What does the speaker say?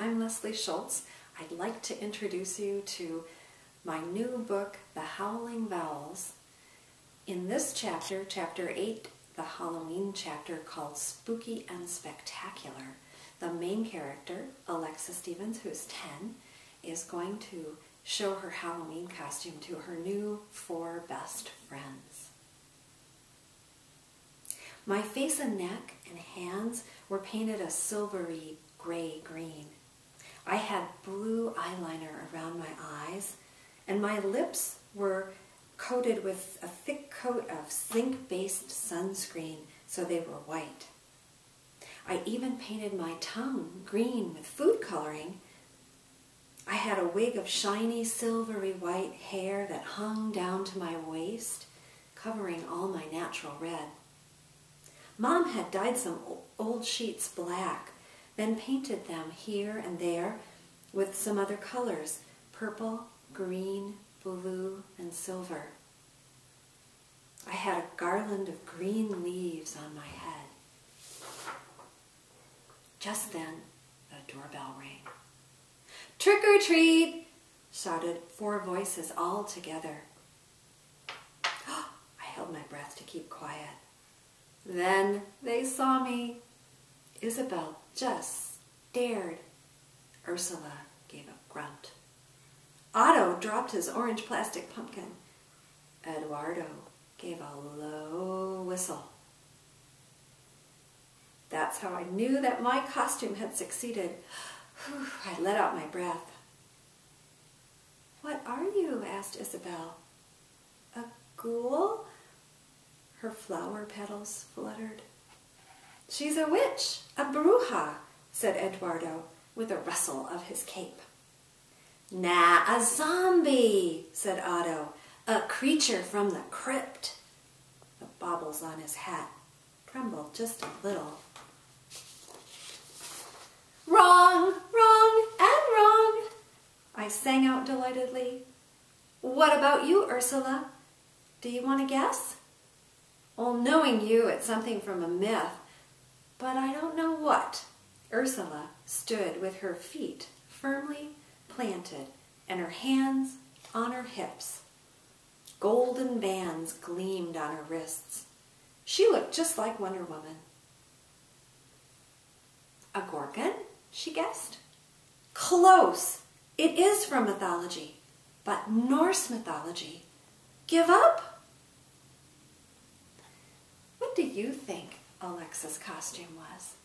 I'm Leslie Schultz. I'd like to introduce you to my new book, The Howling Vowels. In this chapter, Chapter 8, the Halloween chapter called Spooky and Spectacular, the main character, Alexa Stevens, who's 10, is going to show her Halloween costume to her new 4 best friends. My face and neck and hands were painted a silvery gray-green. I had blue eyeliner around my eyes, and my lips were coated with a thick coat of zinc-based sunscreen, so they were white. I even painted my tongue green with food coloring. I had a wig of shiny silvery white hair that hung down to my waist, covering all my natural red. Mom had dyed some old sheets black, then painted them here and there with some other colors, purple, green, blue, and silver. I had a garland of green leaves on my head. Just then, the doorbell rang. "Trick or treat!" shouted 4 voices all together. I held my breath to keep quiet. Then they saw me. Isabel just stared. Ursula gave a grunt. Otto dropped his orange plastic pumpkin. Eduardo gave a low whistle. That's how I knew that my costume had succeeded. I let out my breath. "What are you?" asked Isabel. "A ghoul?" Her flower petals fluttered. "She's a witch, a bruja," said Eduardo with a rustle of his cape. "Nah, a zombie," said Otto, "a creature from the crypt." The baubles on his hat trembled just a little. "Wrong, wrong, and wrong," I sang out delightedly. "What about you, Ursula? Do you want to guess?" "Well, knowing you, it's something from a myth, but I don't know what." Ursula stood with her feet firmly planted and her hands on her hips. Golden bands gleamed on her wrists. She looked just like Wonder Woman. "A gorgon?" she guessed. "Close! It is from mythology, but Norse mythology. Give up?" What do you think Alexa's costume was?